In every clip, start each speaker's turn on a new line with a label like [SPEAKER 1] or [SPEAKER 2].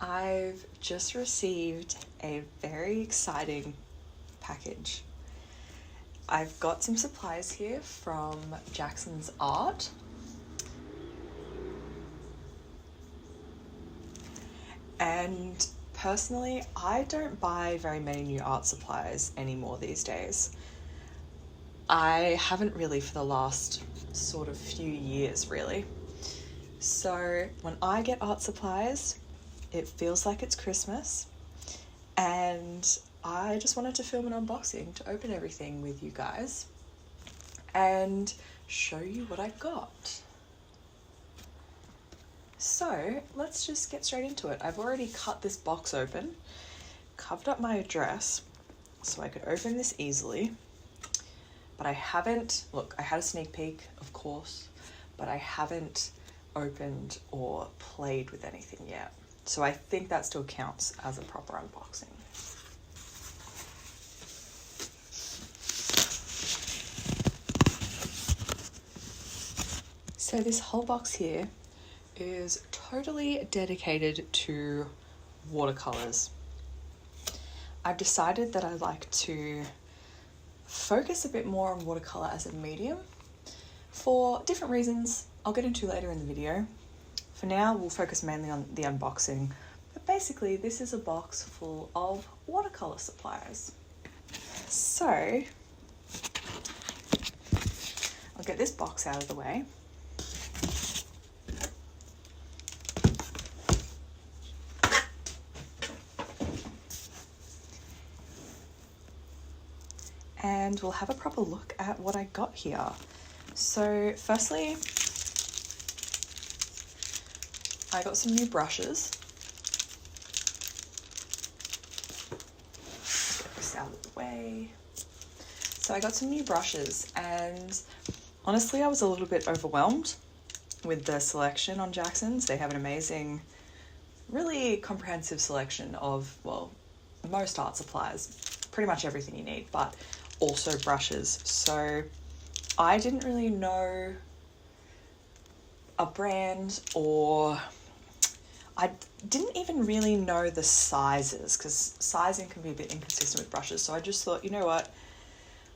[SPEAKER 1] I've just received a very exciting package. I've got some supplies here from Jackson's Art. And personally, I don't buy very many new art supplies anymore these days. I haven't really for the last sort of few years, really. So when I get art supplies, it feels like it's Christmas, and I just wanted to film an unboxing to open everything with you guys and show you what I got. So let's just get straight into it. I've already cut this box open, covered up my address so I could open this easily, but I haven't, look, I had a sneak peek, of course, but I haven't opened or played with anything yet. So I think that still counts as a proper unboxing. So this whole box here is totally dedicated to watercolors. I've decided that I'd like to focus a bit more on watercolor as a medium for different reasons I'll get into later in the video. For now, we'll focus mainly on the unboxing, but basically this is a box full of watercolor supplies. So I'll get this box out of the way. And we'll have a proper look at what I got here. So firstly, I got some new brushes. Let's get this out of the way. So I got some new brushes, and honestly I was a little bit overwhelmed with the selection on Jackson's. They have an amazing, really comprehensive selection of, well, most art supplies, pretty much everything you need, but also brushes. So I didn't really know a brand, or I didn't even really know the sizes, because sizing can be a bit inconsistent with brushes. So I just thought, you know what,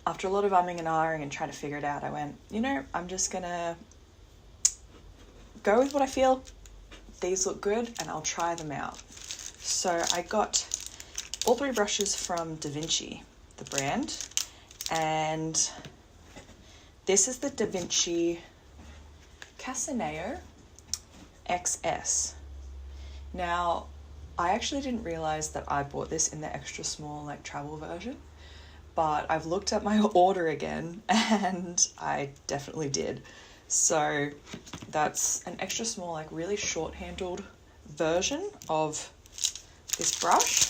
[SPEAKER 1] after a lot of umming and ahhing and trying to figure it out, I went, you know, I'm just gonna go with what I feel. These look good and I'll try them out. So I got all three brushes from Da Vinci, the brand, and this is the Da Vinci Casaneo XS. Now, I actually didn't realize that I bought this in the extra small, like, travel version, but I've looked at my order again and I definitely did. So that's an extra small, like, really short-handled version of this brush.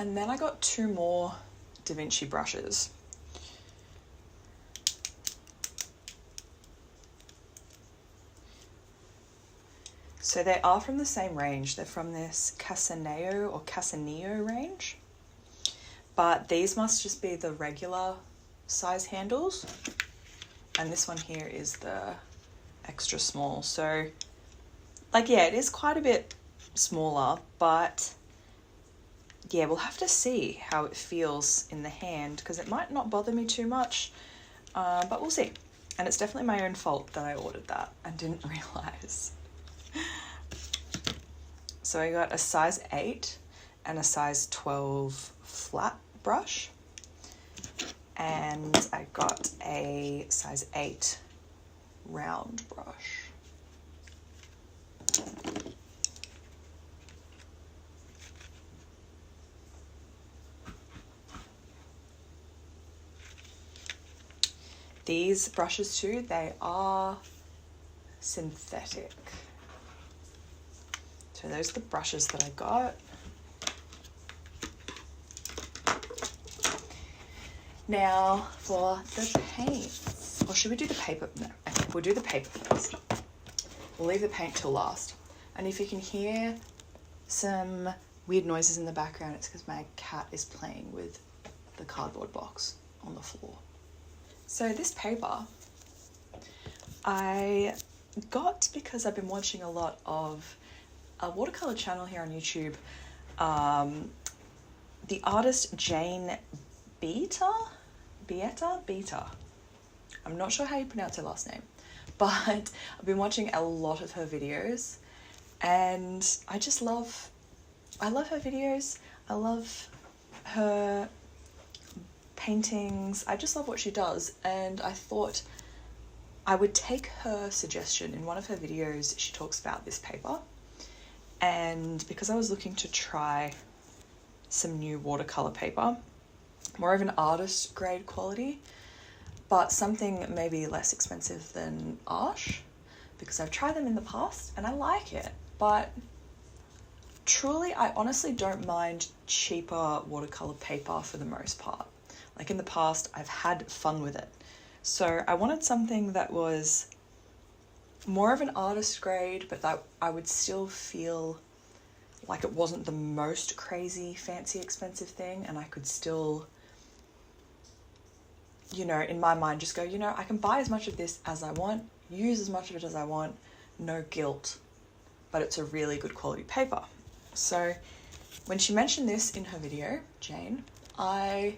[SPEAKER 1] And then I got two more Da Vinci brushes. So they are from the same range. They're from this Casaneo or Casaneo range, but these must just be the regular size handles. And this one here is the extra small. So, like, yeah, it is quite a bit smaller, but yeah, we'll have to see how it feels in the hand, because it might not bother me too much, but we'll see. And it's definitely my own fault that I ordered that and didn't realize. So I got a size 8 and a size 12 flat brush, and I got a size 8 round brush. These brushes too, they are synthetic. So those are the brushes that I got. Now for the paints, or should we do the paper? No, we'll do the paper first. we'll leave the paint till last. And if you can hear some weird noises in the background, it's because my cat is playing with the cardboard box on the floor. So this paper I got because I've been watching a lot of a watercolor channel here on YouTube. The artist Jane Beta. I'm not sure how you pronounce her last name, but I've been watching a lot of her videos, and I love her videos. I love her paintings. I just love what she does, and I thought I would take her suggestion. In one of her videos, she talks about this paper, and because I was looking to try some new watercolor paper, more of an artist grade quality, but something maybe less expensive than Arsh, because I've tried them in the past and I like it, but truly I honestly don't mind cheaper watercolor paper for the most part. Like in the past, I've had fun with it. So I wanted something that was more of an artist grade, but that I would still feel like it wasn't the most crazy, fancy, expensive thing, and I could still, you know, in my mind just go, you know, I can buy as much of this as I want, use as much of it as I want, no guilt, but it's a really good quality paper. So when she mentioned this in her video, Jane, I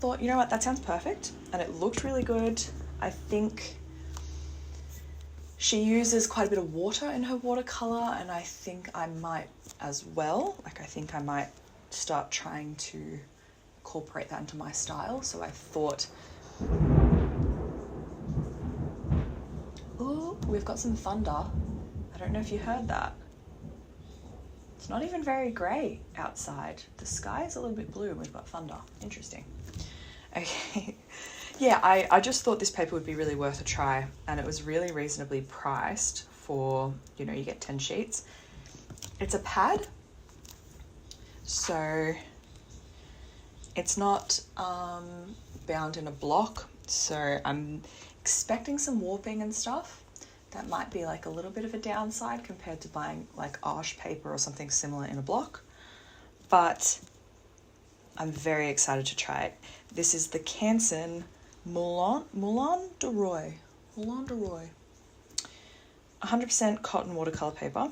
[SPEAKER 1] thought, you know what, that sounds perfect, and it looked really good. I think she uses quite a bit of water in her watercolor, and I think I might as well. Like, I think I might start trying to incorporate that into my style. So I thought, oh, we've got some thunder. I don't know if you heard that. It's not even very grey outside. The sky is a little bit blue and we've got thunder. Interesting. Okay. Yeah, I just thought this paper would be really worth a try, and it was really reasonably priced for, you know, you get 10 sheets. It's a pad, so it's not bound in a block, so I'm expecting some warping and stuff. That might be like a little bit of a downside compared to buying like Arsh paper or something similar in a block, but I'm very excited to try it. This is the Canson Moulin de Roy, 100% cotton watercolor paper,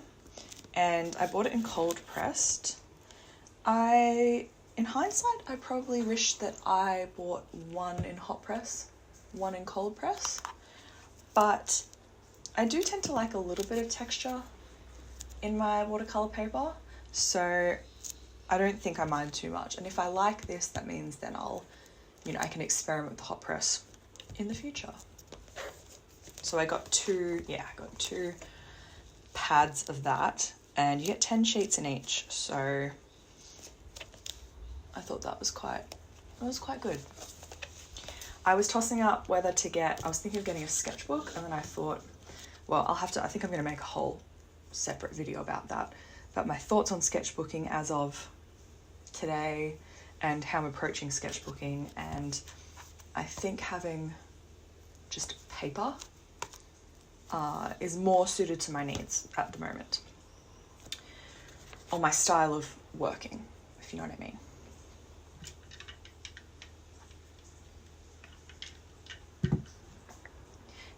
[SPEAKER 1] and I bought it in cold pressed. In hindsight, I probably wish that I bought one in hot press, one in cold press, but I do tend to like a little bit of texture in my watercolor paper, so I don't think I mind too much. And if I like this, that means then I'll, you know, I can experiment with the hot press in the future. So I got two pads of that, and you get 10 sheets in each. So I thought that was quite good. I was tossing up whether to I was thinking of getting a sketchbook, and then I thought, well, I think I'm going to make a whole separate video about that. But my thoughts on sketchbooking as of today and how I'm approaching sketchbooking, and I think having just paper is more suited to my needs at the moment, or my style of working, if you know what I mean.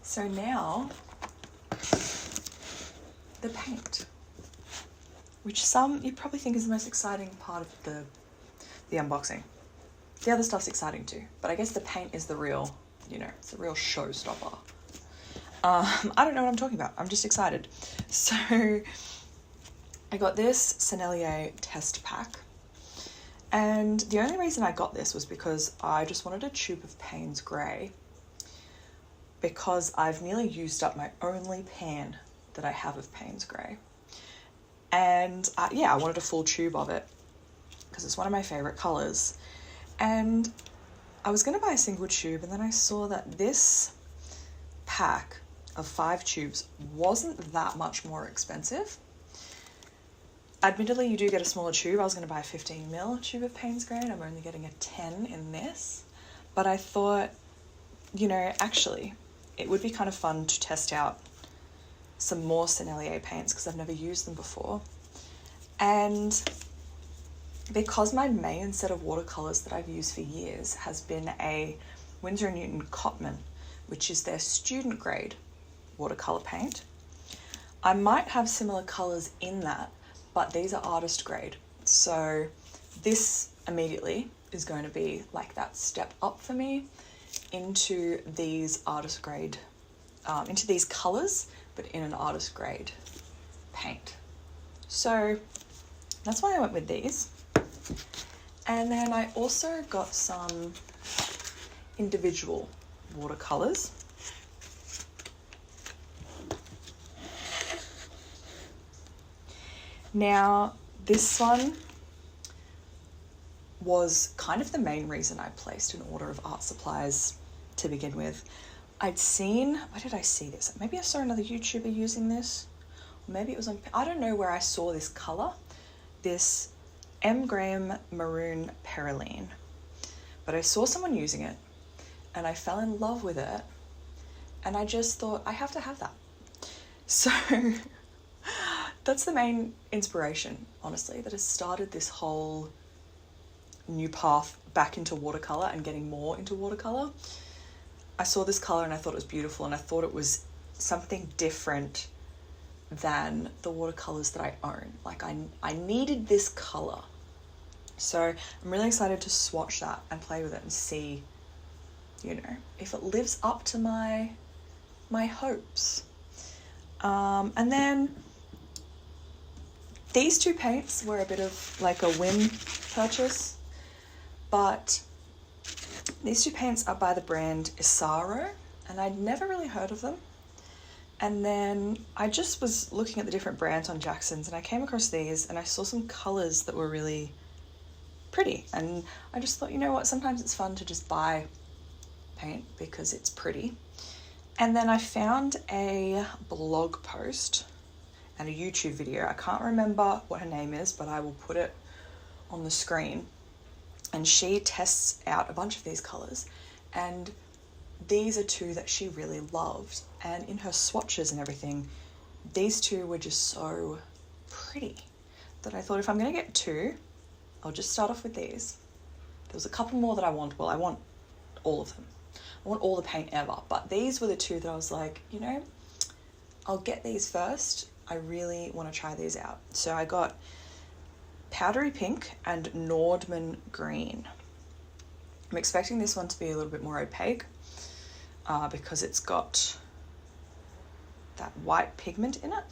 [SPEAKER 1] So now, the paint, which you probably think is the most exciting part of the unboxing. The other stuff's exciting too, but I guess the paint is the real, you know, it's a real showstopper. I don't know what I'm talking about. I'm just excited. So I got this Sennelier test pack, and the only reason I got this was because I just wanted a tube of Payne's Grey, because I've nearly used up my only pan that I have of Payne's Grey. And yeah, I wanted a full tube of it because it's one of my favorite colors. And I was going to buy a single tube, and then I saw that this pack of 5 tubes wasn't that much more expensive. Admittedly, you do get a smaller tube. I was going to buy a 15ml tube of Payne's Grey, and I'm only getting a 10 in this. But I thought, you know, actually, it would be kind of fun to test out some more Sennelier paints because I've never used them before. And because my main set of watercolours that I've used for years has been a Winsor & Newton Cotman, which is their student grade watercolour paint, I might have similar colours in that, but these are artist grade. So this immediately is going to be like that step up for me into these artist grade, into these colours, but in an artist grade paint. So that's why I went with these. And then I also got some individual watercolours. Now, this one was kind of the main reason I placed an order of art supplies to begin with. I'd seen, where did I see this? Maybe I saw another YouTuber using this. Or maybe it was on, I don't know where I saw this colour. This M.Graham Maroon Perylene. But I saw someone using it and I fell in love with it. And I just thought, I have to have that. So that's the main inspiration, honestly, that has started this whole new path back into watercolour and getting more into watercolour. I saw this colour and I thought it was beautiful, and I thought it was something different than the watercolours that I own. Like I needed this colour. So I'm really excited to swatch that and play with it and see, you know, if it lives up to my hopes. And then these two paints were a bit of like a whim purchase, but these two paints are by the brand Isaro, and I'd never really heard of them. And then I just was looking at the different brands on Jackson's and I came across these and I saw some colours that were really pretty. And I just thought, you know what, sometimes it's fun to just buy paint because it's pretty. And then I found a blog post and a YouTube video. I can't remember what her name is, but I will put it on the screen. And she tests out a bunch of these colours, and these are two that she really loved. And in her swatches and everything, these two were just so pretty that I thought, if I'm going to get two, I'll just start off with these. There was a couple more that I want. Well, I want all of them. I want all the paint ever. But these were the two that I was like, you know, I'll get these first. I really want to try these out. So I got Powdery Pink and Nordman Green. I'm expecting this one to be a little bit more opaque because it's got that white pigment in it,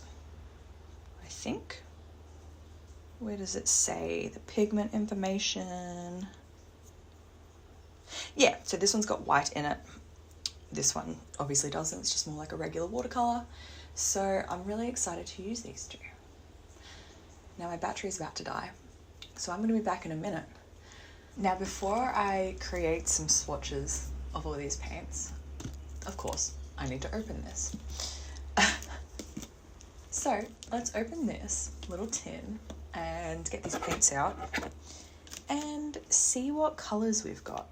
[SPEAKER 1] I think. Where does it say the pigment information? Yeah, so this one's got white in it. This one obviously doesn't, it's just more like a regular watercolour. So I'm really excited to use these two. Now my battery is about to die, so I'm going to be back in a minute. Now before I create some swatches of all these paints, of course, I need to open this. So let's open this little tin and get these paints out and see what colours we've got.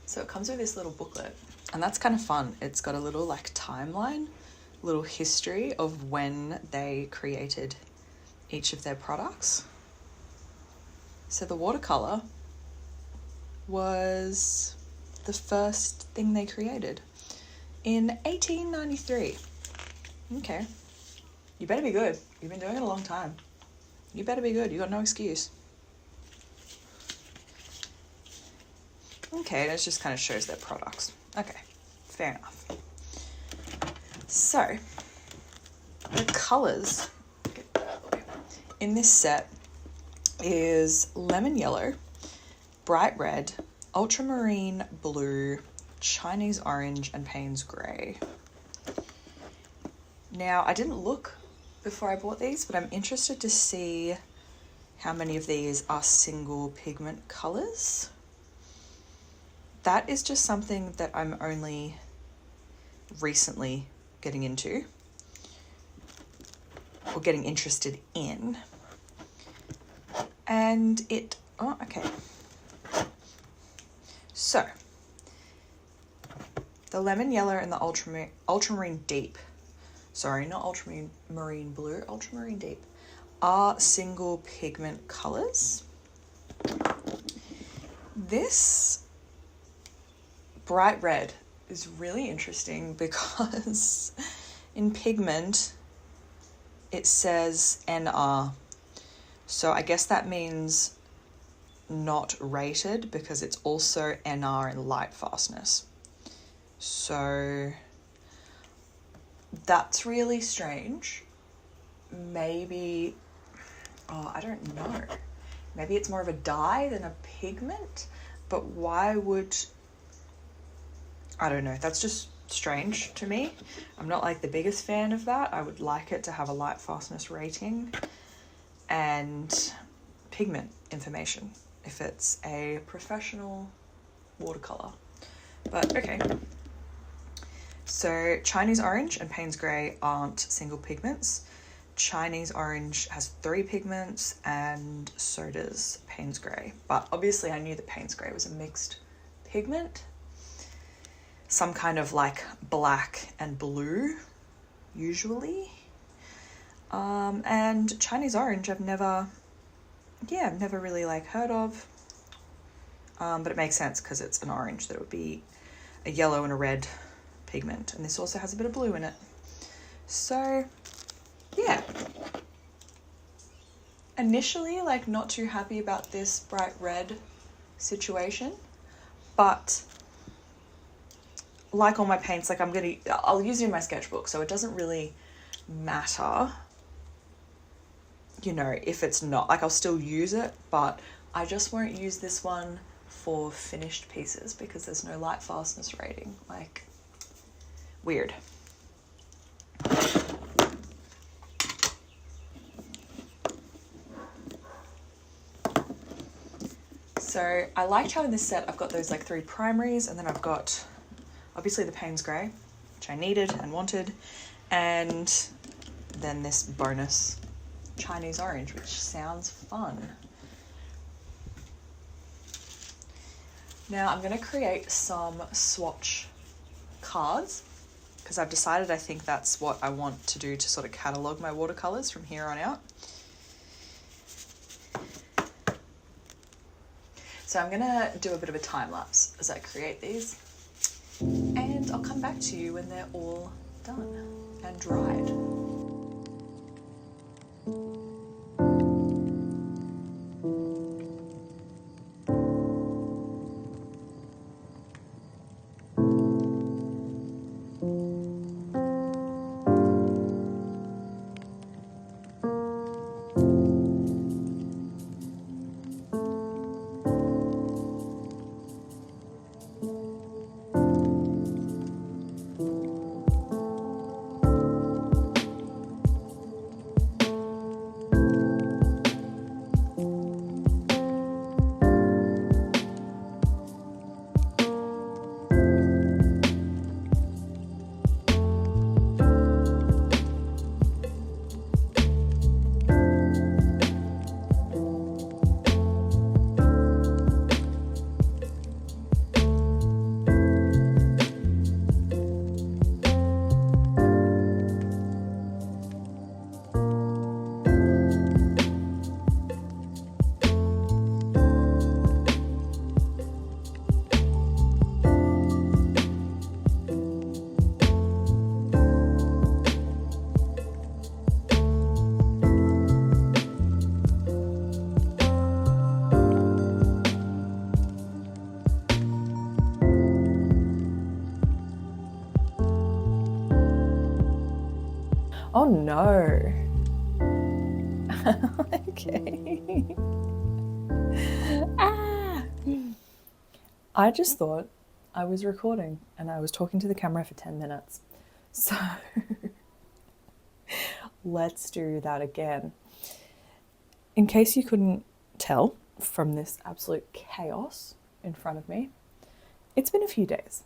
[SPEAKER 1] So it comes with this little booklet, and that's kind of fun. It's got a little like timeline, little history of when they created each of their products. So the watercolor was the first thing they created in 1893. Okay, you better be good. You've been doing it a long time. You better be good. You got no excuse. Okay, that just kind of shows their products. Okay, fair enough. So, the colours in this set is lemon yellow, bright red, ultramarine blue, Chinese orange, and Payne's grey. Now, I didn't look before I bought these, but I'm interested to see how many of these are single pigment colours. That is just something that I'm only recently getting into, or getting interested in. And oh, okay. So, the lemon yellow and the ultramarine deep, sorry, not ultramarine blue, ultramarine deep, are single pigment colours. This bright red is really interesting because in pigment it says NR. So I guess that means not rated because it's also NR in light fastness. So that's really strange. Maybe, oh, I don't know. Maybe it's more of a dye than a pigment, but why would, I don't know. That's just strange to me. I'm not like the biggest fan of that. I would like it to have a light fastness rating and pigment information if it's a professional watercolor. But okay. So Chinese orange and Payne's grey aren't single pigments. Chinese orange has 3 pigments and so does Payne's grey. But obviously I knew that Payne's grey was a mixed pigment. Some kind of like black and blue, usually. And Chinese orange I've never really like heard of. But it makes sense because it's an orange that it would be a yellow and a red pigment. And this also has a bit of blue in it. So, yeah. Initially, like, not too happy about this bright red situation, but like all my paints, like I'll use it in my sketchbook, so it doesn't really matter, you know, if it's not, like I'll still use it, but I just won't use this one for finished pieces because there's no light fastness rating. Like, weird. So I liked how in this set I've got those like 3 primaries, and then I've got obviously the Payne's grey, which I needed and wanted, and then this bonus Chinese orange, which sounds fun. Now I'm going to create some swatch cards because I've decided I think that's what I want to do to sort of catalogue my watercolours from here on out. So I'm going to do a bit of a time lapse as I create these, and I'll come back to you when they're all done and dried. Oh no. Okay. I just thought I was recording and I was talking to the camera for 10 minutes. So let's do that again. In case you couldn't tell from this absolute chaos in front of me, it's been a few days.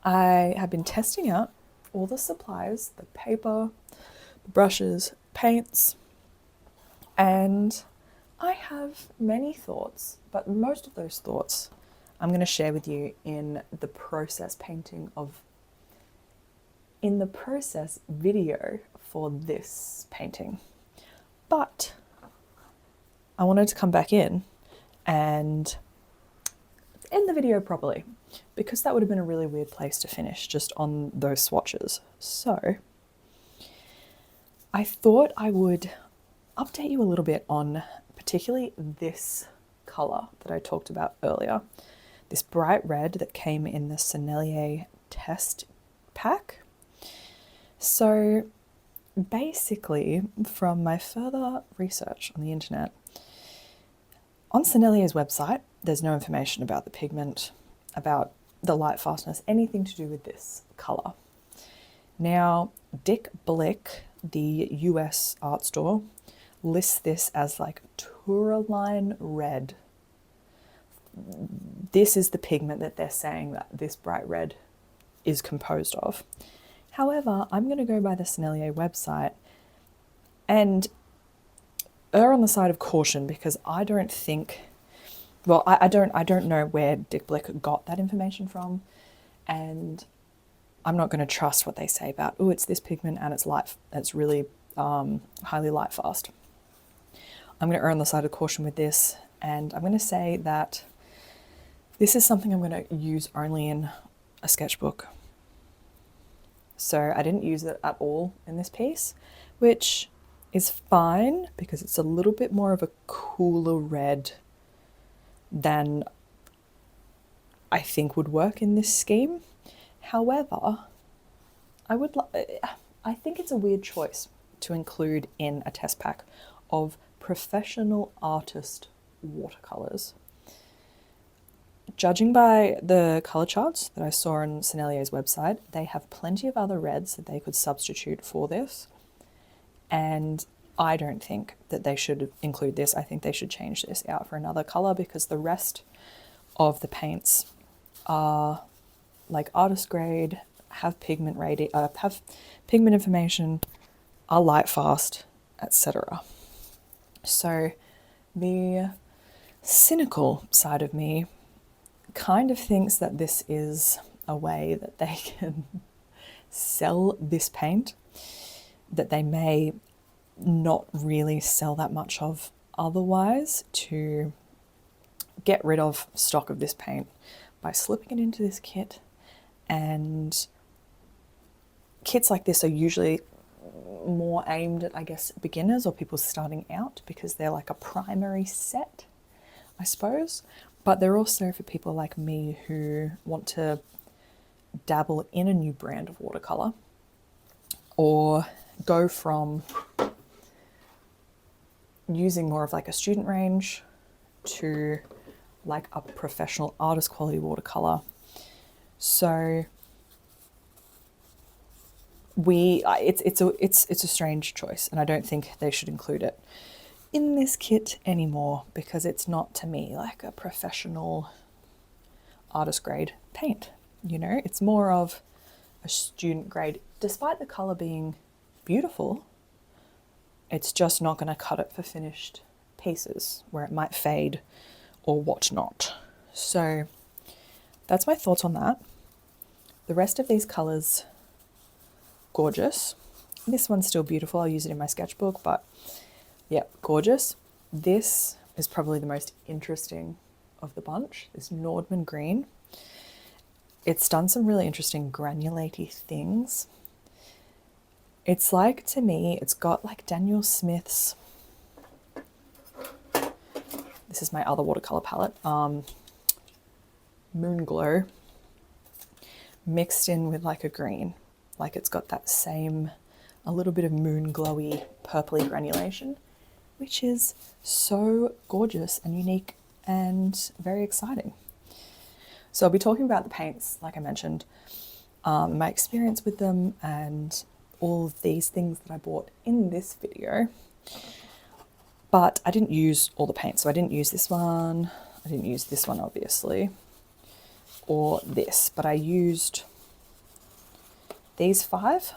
[SPEAKER 1] I have been testing out all the supplies, the paper, the brushes, paints, and I have many thoughts, but most of those thoughts I'm going to share with you in the process video for this painting. But I wanted to come back in and end the video properly, because that would have been a really weird place to finish, just on those swatches. So I thought I would update you a little bit on particularly this colour that I talked about earlier, this bright red that came in the Sennelier test pack. So basically, from my further research on the internet, on Sennelier's website, there's no information about the pigment, about the light fastness, anything to do with this colour. Now, Dick Blick, the US art store, lists this as like Tourmaline red. This is the pigment that they're saying that this bright red is composed of. However, I'm going to go by the Sennelier website and err on the side of caution, because I don't think, well, I don't know where Dick Blick got that information from, and I'm not going to trust what they say about, oh, it's this pigment and it's really highly light fast. I'm going to err on the side of caution with this, and I'm going to say that this is something I'm going to use only in a sketchbook. So I didn't use it at all in this piece, which is fine because it's a little bit more of a cooler red than I think would work in this scheme. However, I think it's a weird choice to include in a test pack of professional artist watercolors. Judging by the color charts that I saw on Sennelier's website, they have plenty of other reds that they could substitute for this, and I don't think that they should include this. I think they should change this out for another color, because the rest of the paints are like artist grade, have pigment information, are light fast, etc. So the cynical side of me kind of thinks that this is a way that they can sell this paint that they may not really sell that much of otherwise, to get rid of stock of this paint by slipping it into this kit. And kits like this are usually more aimed at, I guess, beginners or people starting out, because they're like a primary set, I suppose. But they're also for people like me who want to dabble in a new brand of watercolor, or go from using more of like a student range to like a professional artist quality watercolor. So it's a strange choice, and I don't think they should include it in this kit anymore, because it's not, to me, like a professional artist grade paint. You know, it's more of a student grade. Despite the color being beautiful, it's just not going to cut it for finished pieces where it might fade or whatnot. So that's my thoughts on that. The rest of these colors, gorgeous. This one's still beautiful. I'll use it in my sketchbook, but yeah, gorgeous. This is probably the most interesting of the bunch, this Nordman green. It's done some really interesting granulaty things. It's like, to me, it's got like Daniel Smith's, this is my other watercolor palette, Moon Glow, mixed in with like a green. Like it's got that same, a little bit of moon glowy purpley granulation, which is so gorgeous and unique and very exciting. So I'll be talking about the paints, like I mentioned, my experience with them and all of these things that I bought in this video. But I didn't use all the paints. So I didn't use this one. I didn't use this one, obviously, or this, but I used these 5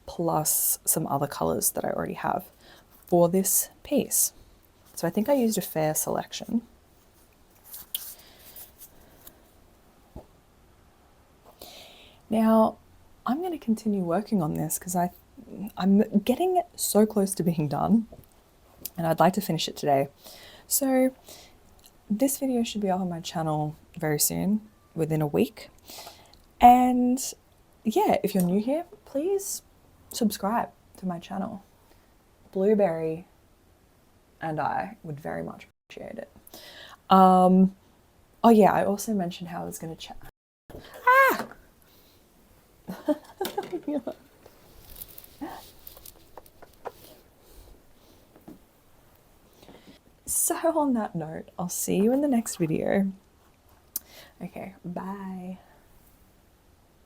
[SPEAKER 1] plus some other colours that I already have for this piece. So I think I used a fair selection. Now, I'm going to continue working on this because I'm getting so close to being done and I'd like to finish it today. So this video should be up on my channel very soon, within a week. And yeah, if you're new here, please subscribe to my channel. Blueberry and I would very much appreciate it. Oh yeah, I also mentioned how I was going to chat. Ah! So on that note, I'll see you in the next video. Okay, bye.